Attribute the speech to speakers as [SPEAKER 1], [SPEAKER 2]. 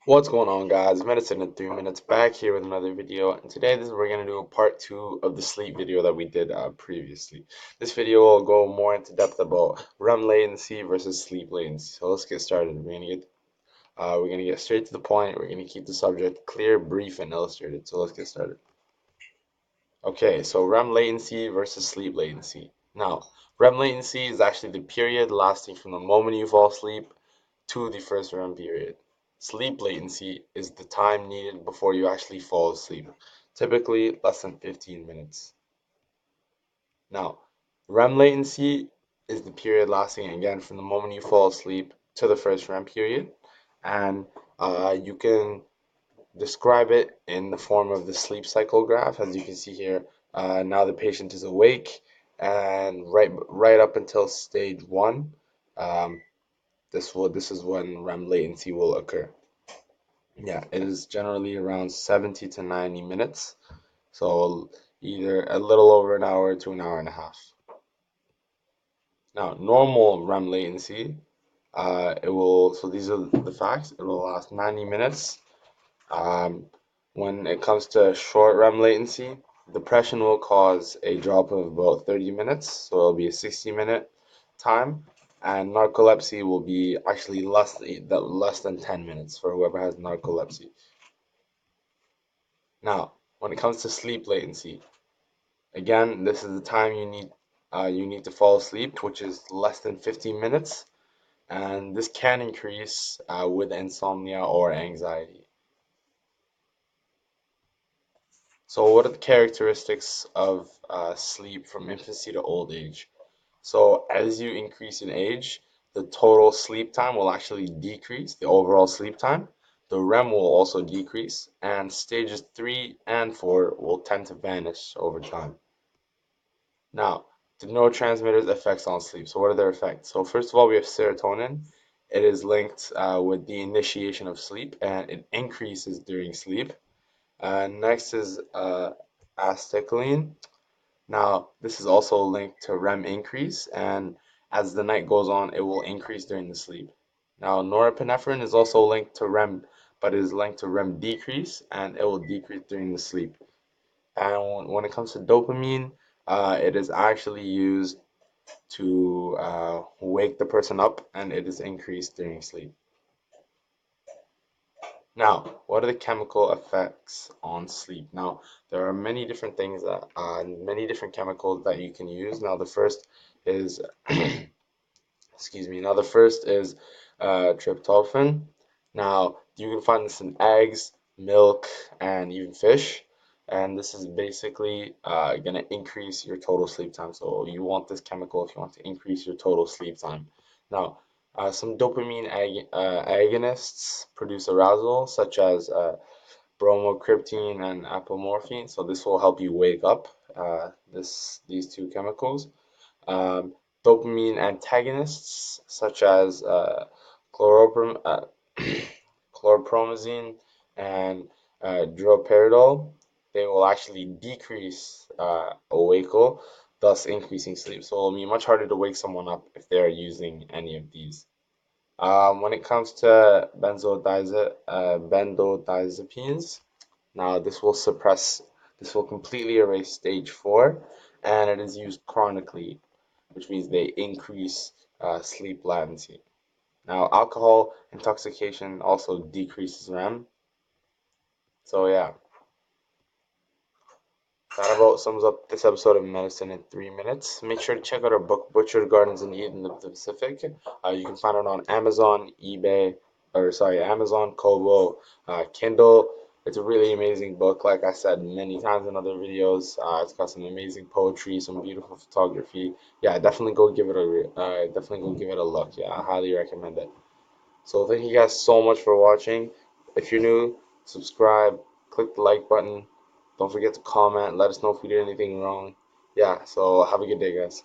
[SPEAKER 1] What's going on, guys? Medicine in 3 minutes back here with another video, and today we're going to do a part 2 of the sleep video that we did previously. This video will go more into depth about REM latency versus sleep latency. So let's get started. We're gonna get straight to the point. We're gonna keep the subject clear, brief, and illustrated. So let's get started. Okay, so REM latency versus sleep latency. Now, REM latency is actually the period lasting from the moment you fall asleep to the first REM period. Sleep latency is the time needed before you actually fall asleep, typically less than 15 minutes. Now, REM latency is the period lasting again from the moment you fall asleep to the first REM period, and you can describe it in the form of the sleep cycle graph. As you can see here, now the patient is awake, and right up until stage one, um, this is when REM latency will occur. Yeah, it is generally around 70 to 90 minutes, so either a little over an hour to an hour and a half. Now, normal REM latency, so these are the facts. It will last 90 minutes. Um, when it comes to short REM latency, depression will cause a drop of about 30 minutes, so it'll be a 60-minute time, and narcolepsy will be actually less than 10 minutes for whoever has narcolepsy. Now, when it comes to sleep latency, again, this is the time you need to fall asleep, which is less than 15 minutes, and this can increase with insomnia or anxiety. So, what are the characteristics of sleep from infancy to old age? So, as you increase in age, the total sleep time will actually decrease, the overall sleep time. The REM will also decrease, and stages 3 and 4 will tend to vanish over time. Now, the neurotransmitters' effects on sleep. So, what are their effects? So, first of all, we have serotonin. It is linked with the initiation of sleep, and it increases during sleep. Next is acetylcholine. Now, this is also linked to REM increase, and as the night goes on, it will increase during the sleep. Now, norepinephrine is also linked to REM, but is linked to REM decrease, and it will decrease during the sleep. And when it comes to dopamine, it is actually used to wake the person up, and it is increased during sleep. Now, what are the chemical effects on sleep? Now, there are many different things many different chemicals that you can use. Now, the first is, excuse me. Now, the first is tryptophan. Now, you can find this in eggs, milk, and even fish. And this is basically going to increase your total sleep time. So you want this chemical if you want to increase your total sleep time. Now, some dopamine agonists produce arousal, such as bromocriptine and apomorphine. So this will help you wake up. These two chemicals. Um, Dopamine antagonists, such as chloroprom chlorpromazine and droperidol, they will actually decrease awakeness, thus increasing sleep. So it'll be much harder to wake someone up if they're using any of these. When it comes to benzodiazepines, now this will completely erase stage 4, and it is used chronically, which means they increase sleep latency. Now, alcohol intoxication also decreases REM. So yeah, that about sums up this episode of Medicine in 3 minutes. Make sure to check out our book, Butchered Gardens in Eden of the Pacific. You can find it on Amazon, Amazon, Kobo, Kindle. It's a really amazing book, like I said many times in other videos. It's got some amazing poetry, some beautiful photography. Yeah, definitely go give it a look. Yeah, I highly recommend it. So thank you guys so much for watching. If you're new, subscribe, click the like button. Don't forget to comment. Let us know if we did anything wrong. Yeah, so have a good day, guys.